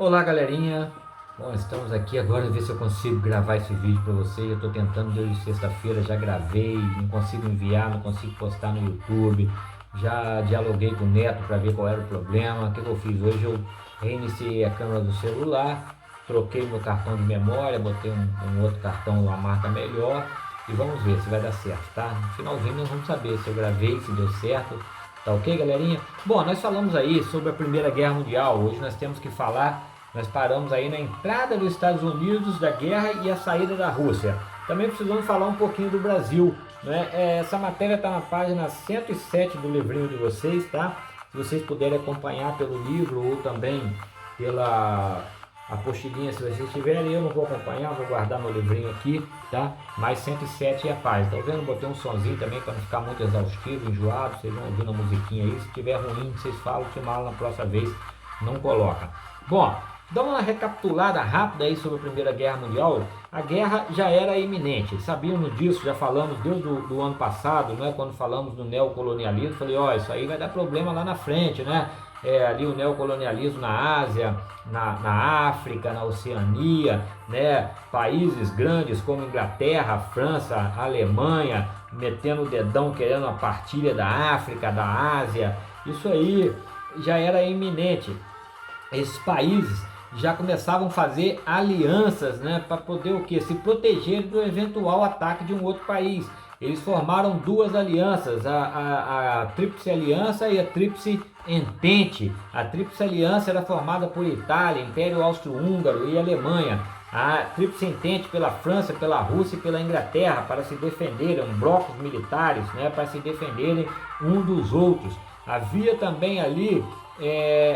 Olá, galerinha. Bom, estamos aqui agora ver se eu consigo gravar esse vídeo para vocês. Eu estou tentando desde sexta-feira, já gravei, não consigo enviar, não consigo postar no YouTube. Já dialoguei com o Neto para ver qual era o problema. O que eu fiz hoje? Eu reiniciei a câmera do celular, troquei meu cartão de memória, botei um outro cartão, uma marca melhor, e vamos ver se vai dar certo, tá? No finalzinho nós vamos saber se eu gravei, se deu certo. Tá ok, galerinha? Bom, nós falamos aí sobre a Primeira Guerra Mundial. Hoje nós temos que falar. Nós paramos aí na entrada dos Estados Unidos da guerra e a saída da Rússia. Também precisamos falar um pouquinho do Brasil, né? Essa matéria está na página 107 do livrinho de vocês, tá? Se vocês puderem acompanhar pelo livro ou também pela apostilinha, se vocês tiverem, eu não vou acompanhar, vou guardar meu livrinho aqui, tá? Mais 107 é a página. Tá vendo? Botei um sonzinho também para não ficar muito exaustivo, enjoado. Vocês vão ouvindo a musiquinha aí. Se tiver ruim, vocês falam, que mal na próxima vez não coloca. Bom, dá uma recapitulada rápida aí sobre a Primeira Guerra Mundial. A guerra já era iminente, sabíamos disso, já falamos desde o ano passado, né, quando falamos do neocolonialismo. Falei, ó, isso aí vai dar problema lá na frente, né? Ali o neocolonialismo na Ásia, na África, na Oceania, né? Países grandes como Inglaterra, França, Alemanha, metendo o dedão querendo a partilha da África, da Ásia. Isso aí já era iminente. Esses países já começavam a fazer alianças, né, para poder o que? Se proteger do eventual ataque de um outro país. Eles formaram duas alianças, a Tríplice Aliança e a Tríplice Entente. A Tríplice Aliança era formada por Itália, Império Austro-Húngaro e Alemanha. A Tríplice Entente pela França, pela Rússia e pela Inglaterra, para se defenderem, blocos militares, né, para se defenderem um dos outros. Havia também ali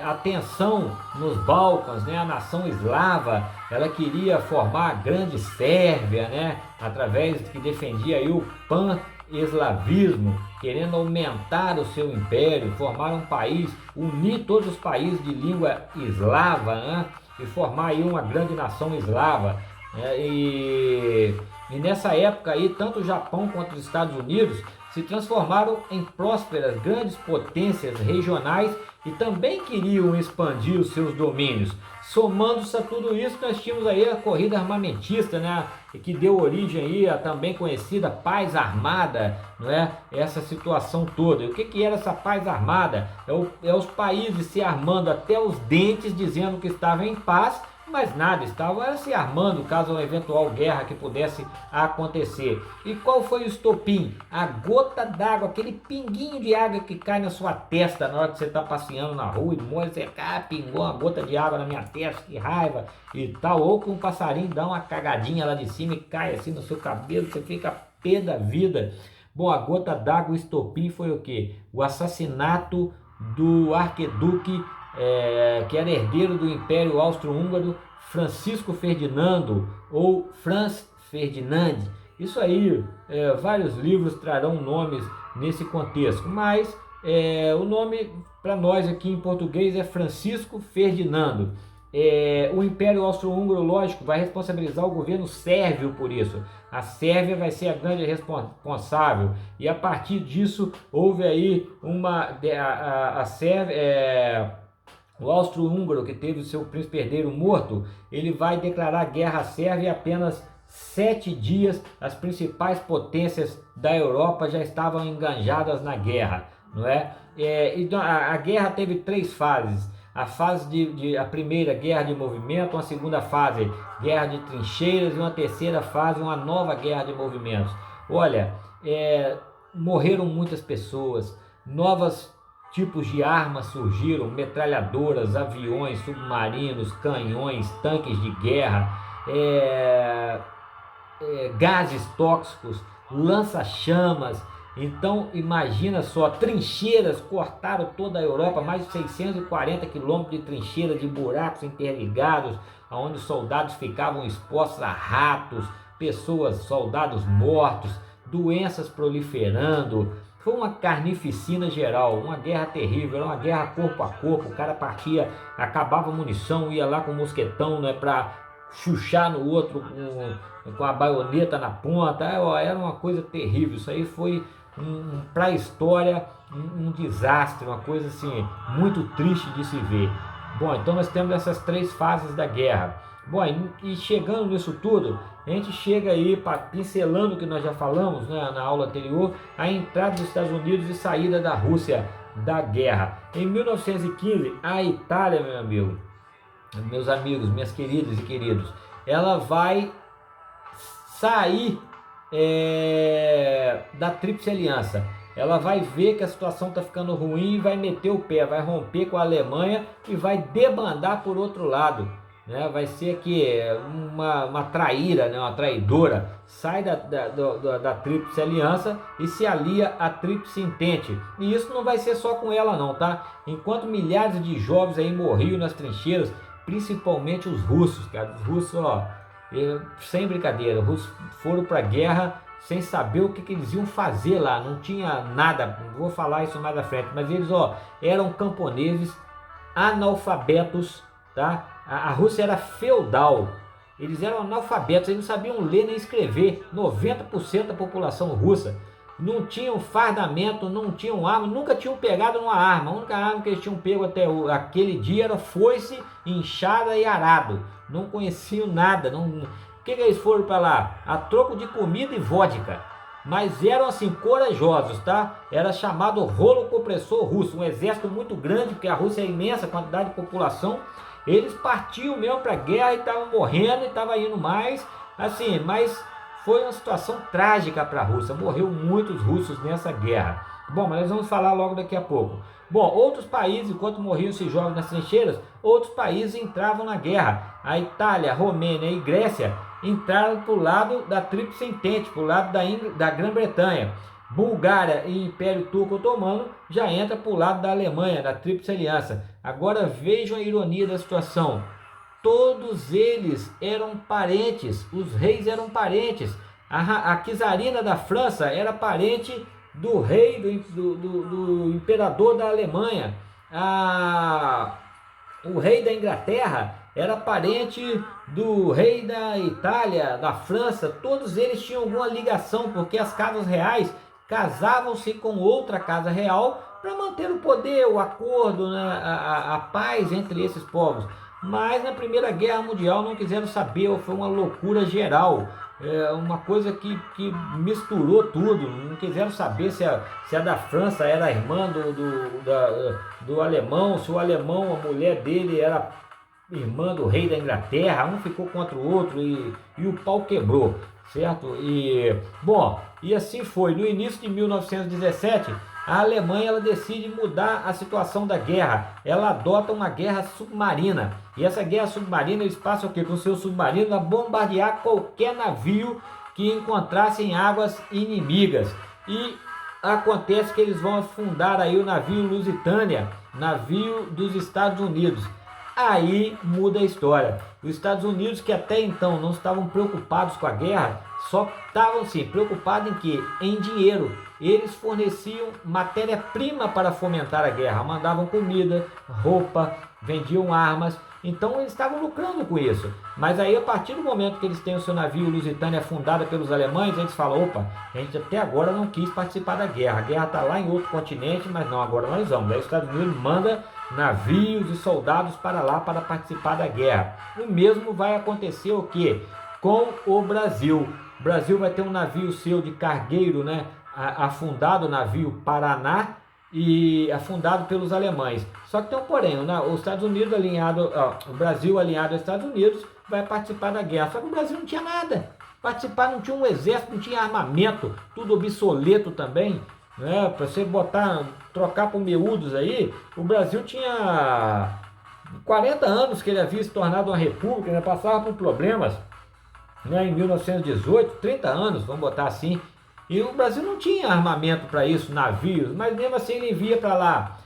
a tensão nos Balcãs, né? A nação eslava, ela queria formar a grande Sérvia, né? Através que defendia aí o pan-eslavismo, querendo aumentar o seu império, formar um país, unir todos os países de língua eslava, né? E formar aí uma grande nação eslava, né? E nessa época aí, tanto o Japão quanto os Estados Unidos se transformaram em prósperas grandes potências regionais e também queriam expandir os seus domínios. Somando-se a tudo isso, nós tínhamos aí a corrida armamentista, né, que deu origem aí à também conhecida paz armada, não é? Essa situação toda. E o que era essa paz armada? É os países se armando até os dentes, dizendo que estavam em paz, mas nada, estavam se armando caso uma eventual guerra que pudesse acontecer. E qual foi o estopim? A gota d'água, aquele pinguinho de água que cai na sua testa na hora que você está passeando na rua e molha, você pingou uma gota de água na minha testa, que raiva e tal. Ou que um passarinho dá uma cagadinha lá de cima e cai assim no seu cabelo, você fica pé da vida. Bom, a gota d'água, o estopim foi o quê? O assassinato do arquiduque que era herdeiro do Império Austro-Húngaro, Francisco Ferdinando ou Franz Ferdinand. Isso aí, vários livros trarão nomes nesse contexto, mas o nome para nós aqui em português é Francisco Ferdinando. O Império Austro-Húngaro, lógico, vai responsabilizar o governo sérvio por isso. A Sérvia vai ser a grande responsável, e a partir disso houve aí a Sérvia. O austro-húngaro, que teve o seu príncipe herdeiro morto, ele vai declarar guerra à Sérvia em apenas 7 dias. As principais potências da Europa já estavam enganjadas na guerra, não é? A guerra teve 3 fases. A fase a primeira, guerra de movimento; uma segunda fase, guerra de trincheiras; e uma terceira fase, uma nova guerra de movimentos. Olha, morreram muitas pessoas, novas tipos de armas surgiram: metralhadoras, aviões, submarinos, canhões, tanques de guerra, gases tóxicos, lança-chamas. Então imagina só, trincheiras cortaram toda a Europa, mais de 640 quilômetros de trincheiras, de buracos interligados, onde os soldados ficavam expostos a ratos, soldados mortos, doenças proliferando. Foi uma carnificina geral, uma guerra terrível, era uma guerra corpo a corpo. O cara partia, acabava a munição, ia lá com o mosquetão, né, para chuchar no outro com a baioneta na ponta. Era uma coisa terrível. Isso aí foi para a história um desastre, uma coisa assim muito triste de se ver. Bom, então nós temos essas 3 fases da guerra. Bom, e chegando nisso tudo, a gente chega aí, pincelando o que nós já falamos, né, na aula anterior, a entrada dos Estados Unidos e saída da Rússia da guerra. Em 1915, a Itália, meu amigo, meus amigos, minhas queridas e queridos, ela vai sair da Tríplice Aliança. Ela vai ver que a situação está ficando ruim e vai meter o pé, vai romper com a Alemanha e vai debandar por outro lado, né? Vai ser aqui uma traíra, né? Uma traidora, sai da Tríplice Aliança e se alia à Tríplice Entente. E isso não vai ser só com ela não, tá? Enquanto milhares de jovens aí morriam nas trincheiras, principalmente os russos, cara. Os russos, ó, sem brincadeira, os russos foram para a guerra sem saber o que eles iam fazer lá, não tinha nada, vou falar isso mais à frente, mas eles, ó, eram camponeses, analfabetos, tá? A Rússia era feudal, eles eram analfabetos, eles não sabiam ler nem escrever, 90% da população russa, não tinham fardamento, não tinham arma, nunca tinham pegado numa arma, a única arma que eles tinham pego até aquele dia era foice, enxada e arado, não conheciam nada, não... O que eles foram para lá? A troco de comida e vodka. Mas eram assim corajosos, tá? Era chamado rolo compressor russo, um exército muito grande, porque a Rússia é imensa, quantidade de população. Eles partiam mesmo para a guerra e estavam morrendo e estavam indo mais, assim, mas foi uma situação trágica para a Rússia. Morreu muitos russos nessa guerra. Bom, mas nós vamos falar logo daqui a pouco. Bom, outros países, enquanto morriam esses jovens nas trincheiras, outros países entravam na guerra. A Itália, Romênia e Grécia entraram para o lado da Tríplice Entente, para o lado da Grã-Bretanha. Bulgária e Império Turco Otomano já entra para o lado da Alemanha, da Tríplice Aliança. Agora vejam a ironia da situação. Todos eles eram parentes, os reis eram parentes. A czarina da França era parente do rei, do imperador da Alemanha. O rei da Inglaterra era parente do rei da Itália, da França. Todos eles tinham alguma ligação, porque as casas reais casavam-se com outra casa real para manter o poder, o acordo, né, a paz entre esses povos. Mas na Primeira Guerra Mundial não quiseram saber, foi uma loucura geral. Uma coisa que misturou tudo, não quiseram saber se a da França era a irmã do alemão, se o alemão, a mulher dele era irmã do rei da Inglaterra, um ficou contra o outro e o pau quebrou, certo? E assim foi. No início de 1917, a Alemanha ela decide mudar a situação da guerra. Ela adota uma guerra submarina. E essa guerra submarina, eles passam o quê? Com seus submarinos a bombardear qualquer navio que encontrasse em águas inimigas. E acontece que eles vão afundar aí o navio Lusitânia, navio dos Estados Unidos. Aí muda a história. Os Estados Unidos, que até então não estavam preocupados com a guerra, só estavam sim preocupados em quê? Em dinheiro. Eles forneciam matéria-prima para fomentar a guerra, mandavam comida, roupa, vendiam armas, então eles estavam lucrando com isso. Mas aí a partir do momento que eles têm o seu navio Lusitânia afundada pelos alemães, eles falam, opa, a gente até agora não quis participar da guerra, a guerra está lá em outro continente, mas não, agora nós vamos. Aí os Estados Unidos manda navios e soldados para lá para participar da guerra. O mesmo vai acontecer o quê? Com o Brasil. O Brasil vai ter um navio seu de cargueiro, né? Afundado, o navio Paraná, e afundado pelos alemães. Só que tem um porém, os Estados Unidos o Brasil alinhado aos Estados Unidos vai participar da guerra. Só que o Brasil não tinha nada. Participar, não tinha um exército, não tinha armamento, tudo obsoleto também. Né? Para você trocar por miúdos aí, o Brasil tinha 40 anos que ele havia se tornado uma república, né? Passava por problemas, né? Em 1918, 30 anos, vamos botar assim. E o Brasil não tinha armamento para isso, navios, mas mesmo assim ele envia para lá.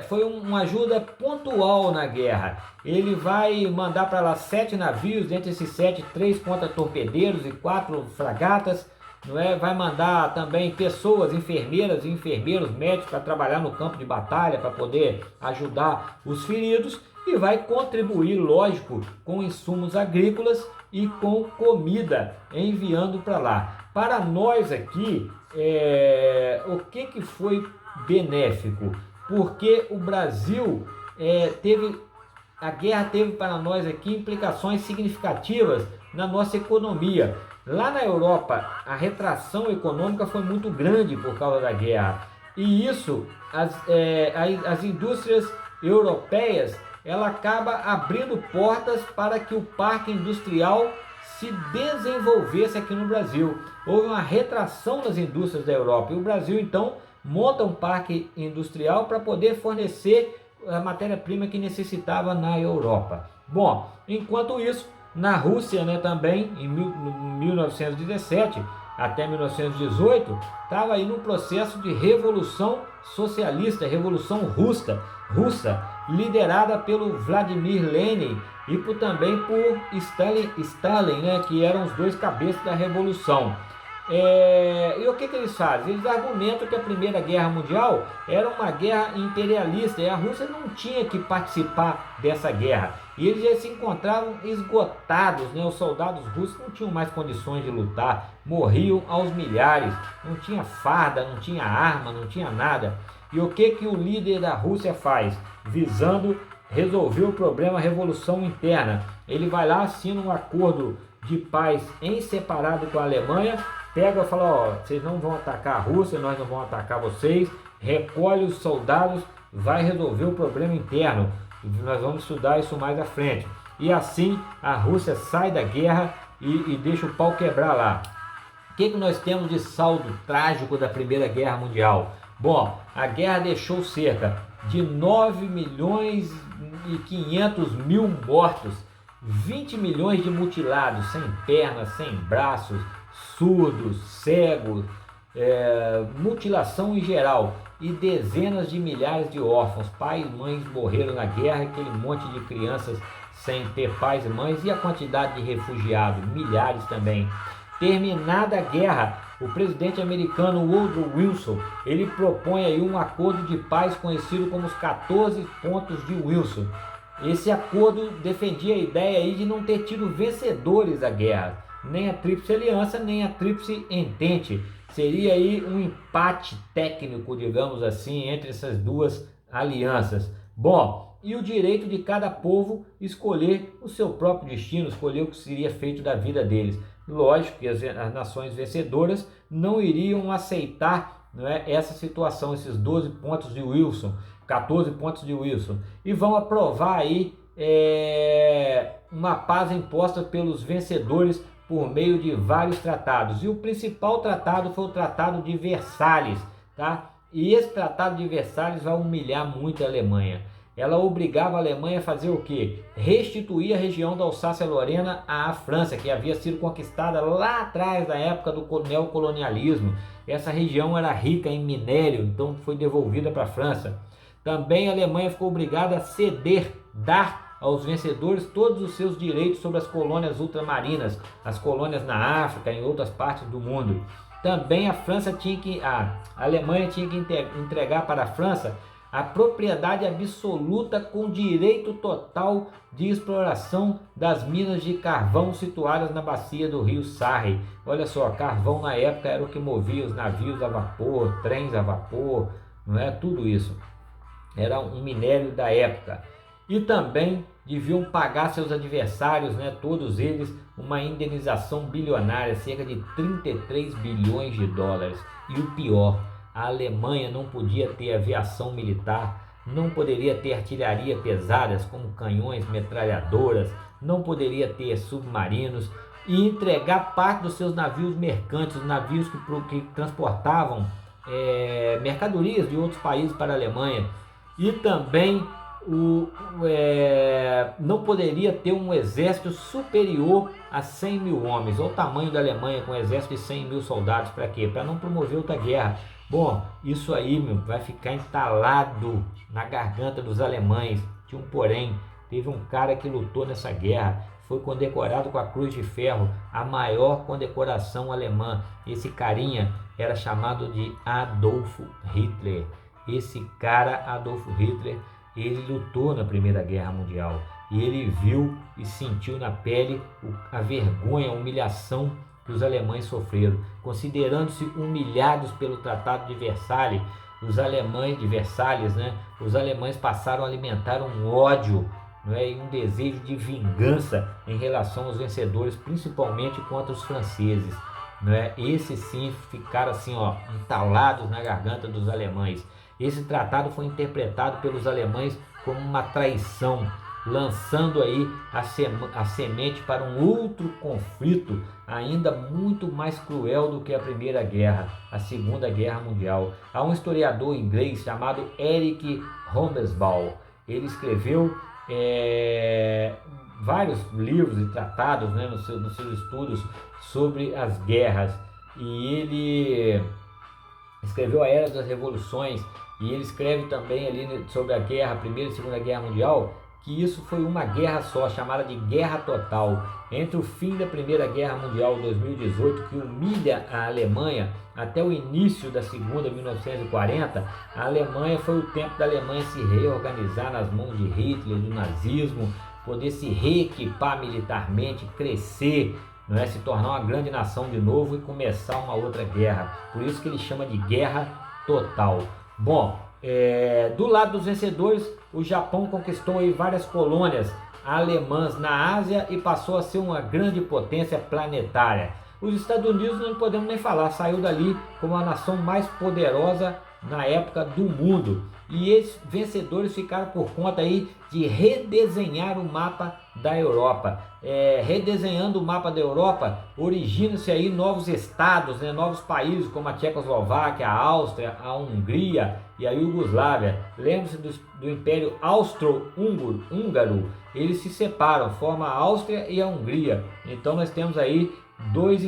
Foi uma ajuda pontual na guerra. Ele vai mandar para lá 7 navios, dentre esses 7, 3 contra-torpedeiros e 4 fragatas. Não é? Vai mandar também pessoas, enfermeiras e enfermeiros médicos para trabalhar no campo de batalha, para poder ajudar os feridos. E vai contribuir, lógico, com insumos agrícolas e com comida, enviando para lá. Para nós aqui, o que foi benéfico? Porque o Brasil teve a guerra teve para nós aqui implicações significativas na nossa economia. Lá na Europa, a retração econômica foi muito grande por causa da guerra. E isso, as indústrias europeias, ela acaba abrindo portas para que o parque industrial se desenvolvesse aqui no Brasil. Houve uma retração das indústrias da Europa e o Brasil então monta um parque industrial para poder fornecer a matéria-prima que necessitava na Europa. Bom, enquanto isso, na Rússia, né, também em 1917 até 1918, estava aí num processo de revolução socialista, revolução russa, liderada pelo Vladimir Lenin e também por Stalin, né, que eram os dois cabeças da revolução. E o que eles fazem? Eles argumentam que a Primeira Guerra Mundial era uma guerra imperialista e a Rússia não tinha que participar dessa guerra. E eles já se encontravam esgotados, né? Os soldados russos não tinham mais condições de lutar, morriam aos milhares, não tinha farda, não tinha arma, não tinha nada. E o que o líder da Rússia faz? Visando resolver o problema revolução interna. Ele vai lá, assina um acordo de paz em separado com a Alemanha, pega e fala, ó, vocês não vão atacar a Rússia, nós não vamos atacar vocês, recolhe os soldados, vai resolver o problema interno, nós vamos estudar isso mais à frente. E assim a Rússia sai da guerra e deixa o pau quebrar lá. O que nós temos de saldo trágico da Primeira Guerra Mundial? Bom, a guerra deixou cerca de 9 milhões e 500 mil mortos, 20 milhões de mutilados, sem pernas, sem braços, surdos, cegos, mutilação em geral, e dezenas de milhares de órfãos. Pais e mães morreram na guerra, aquele monte de crianças sem ter pais e mães, e a quantidade de refugiados, milhares também. Terminada a guerra, o presidente americano Woodrow Wilson, ele propõe aí um acordo de paz conhecido como os 14 pontos de Wilson. Esse acordo defendia a ideia aí de não ter tido vencedores da guerra, nem a Tríplice Aliança, nem a Tríplice Entente. Seria aí um empate técnico, digamos assim, entre essas duas alianças. Bom, e o direito de cada povo escolher o seu próprio destino, escolher o que seria feito da vida deles. Lógico que as nações vencedoras não iriam aceitar, não é, essa situação, esses 12 pontos de Wilson, 14 pontos de Wilson, e vão aprovar aí uma paz imposta pelos vencedores por meio de vários tratados. E o principal tratado foi o Tratado de Versalhes, tá? E esse Tratado de Versalhes vai humilhar muito a Alemanha. Ela obrigava a Alemanha a fazer o quê? Restituir a região da Alsácia-Lorena à França, que havia sido conquistada lá atrás, na época do neocolonialismo. Essa região era rica em minério, então foi devolvida para a França. Também a Alemanha ficou obrigada a ceder, dar aos vencedores todos os seus direitos sobre as colônias ultramarinas, as colônias na África e em outras partes do mundo. Também a Alemanha tinha que entregar para a França a propriedade absoluta com direito total de exploração das minas de carvão situadas na bacia do rio Sarre. Olha só, carvão na época era o que movia os navios a vapor, trens a vapor, não é? Tudo isso era um minério da época. E também deviam pagar seus adversários, né, todos eles, uma indenização bilionária, cerca de 33 bilhões de dólares. E o pior, a Alemanha não podia ter aviação militar, não poderia ter artilharia pesadas como canhões, metralhadoras, não poderia ter submarinos e entregar parte dos seus navios mercantes, os navios que transportavam mercadorias de outros países para a Alemanha. E também não poderia ter um exército superior a 100 mil homens. Olha o tamanho da Alemanha com um exército de 100 mil soldados. Para quê? Para não promover outra guerra. Bom, isso aí, vai ficar entalado na garganta dos alemães. Tinha um porém, teve um cara que lutou nessa guerra, foi condecorado com a Cruz de Ferro, a maior condecoração alemã. Esse carinha era chamado de Adolf Hitler. Esse cara, Adolf Hitler, ele lutou na Primeira Guerra Mundial e ele viu e sentiu na pele a vergonha, a humilhação que os alemães sofreram. Considerando-se humilhados pelo Tratado de Versalhes, os alemães passaram a alimentar um ódio não é? E um desejo de vingança em relação aos vencedores, principalmente contra os franceses, não é? Esses sim ficaram assim, ó, entalados na garganta dos alemães. Esse tratado foi interpretado pelos alemães como uma traição, lançando aí a semente para um outro conflito ainda muito mais cruel do que a Primeira Guerra, a Segunda Guerra Mundial. Há um historiador inglês chamado Eric Hobsbawm. Ele escreveu vários livros e tratados, né, nos seus estudos sobre as guerras, e ele escreveu A Era das Revoluções, e ele escreve também ali sobre a guerra, a Primeira e Segunda Guerra Mundial, que isso foi uma guerra só, chamada de Guerra Total. Entre o fim da Primeira Guerra Mundial de 2018, que humilha a Alemanha, até o início da Segunda, 1940, a Alemanha foi o tempo da Alemanha se reorganizar nas mãos de Hitler, do nazismo, poder se reequipar militarmente, crescer, não é? Se tornar uma grande nação de novo e começar uma outra guerra. Por isso que ele chama de Guerra Total. Bom, do lado dos vencedores, o Japão conquistou aí várias colônias alemãs na Ásia e passou a ser uma grande potência planetária. Os Estados Unidos não podemos nem falar, saiu dali como a nação mais poderosa na época do mundo. E esses vencedores ficaram por conta aí de redesenhar o mapa da Europa. Redesenhando o mapa da Europa, originam-se aí novos estados, né, novos países como a Tchecoslováquia, a Áustria, a Hungria e a Iugoslávia. Lembre-se do Império Austro-Húngaro. Eles se separam, formam a Áustria e a Hungria. Então nós temos aí dois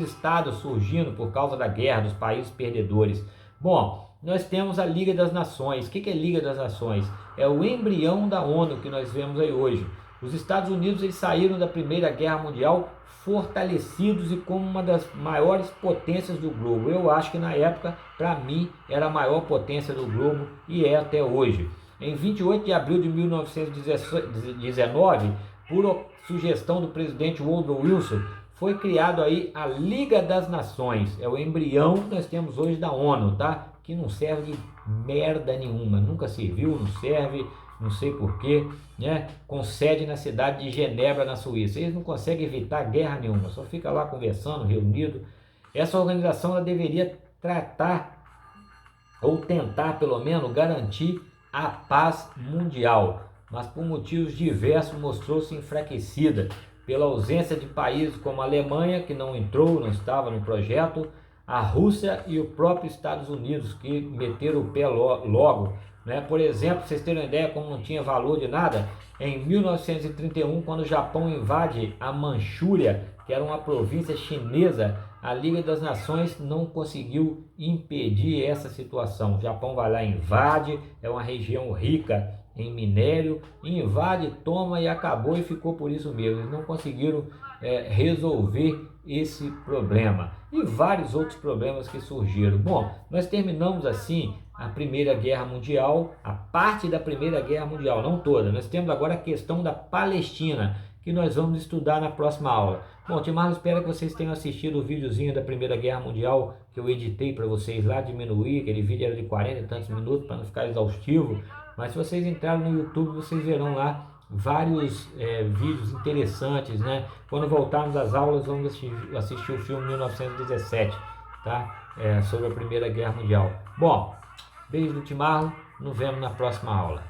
estados surgindo por causa da guerra, dos países perdedores. Bom, nós temos a Liga das Nações. O que é Liga das Nações? É o embrião da ONU que nós vemos aí hoje. Os Estados Unidos, eles saíram da Primeira Guerra Mundial fortalecidos e como uma das maiores potências do globo. Eu acho que na época, para mim, era a maior potência do globo e é até hoje. Em 28 de abril de 1919, por sugestão do presidente Woodrow Wilson, foi criado aí a Liga das Nações. É o embrião que nós temos hoje da ONU, tá? Que não serve de merda nenhuma, nunca serviu, não serve, não sei porquê, né? Com sede na cidade de Genebra, na Suíça. Eles não conseguem evitar guerra nenhuma, só fica lá conversando, reunido. Essa organização, ela deveria tratar, ou tentar pelo menos, garantir a paz mundial, mas por motivos diversos mostrou-se enfraquecida pela ausência de países como a Alemanha, que não entrou, não estava no projeto, a Rússia e o próprio Estados Unidos, que meteram o pé logo, né? Por exemplo, pra vocês terem uma ideia como não tinha valor de nada, em 1931, quando o Japão invade a Manchúria, que era uma província chinesa, a Liga das Nações não conseguiu impedir essa situação. O Japão vai lá e invade, é uma região rica em minério, invade, toma e acabou, e ficou por isso mesmo. Eles não conseguiram resolver esse problema e vários outros problemas que surgiram. Bom, nós terminamos assim a Primeira Guerra Mundial, a parte da Primeira Guerra Mundial, não toda. Nós temos agora a questão da Palestina, que nós vamos estudar na próxima aula. Bom, Timarlo, espero que vocês tenham assistido o videozinho da Primeira Guerra Mundial que eu editei para vocês lá, diminuir, aquele vídeo era de 40 e tantos minutos para não ficar exaustivo, mas se vocês entrarem no YouTube, vocês verão lá vários vídeos interessantes, né? Quando voltarmos às aulas, vamos assistir o filme 1917, tá? Sobre a Primeira Guerra Mundial. Bom, beijo do Timarlo, nos vemos na próxima aula.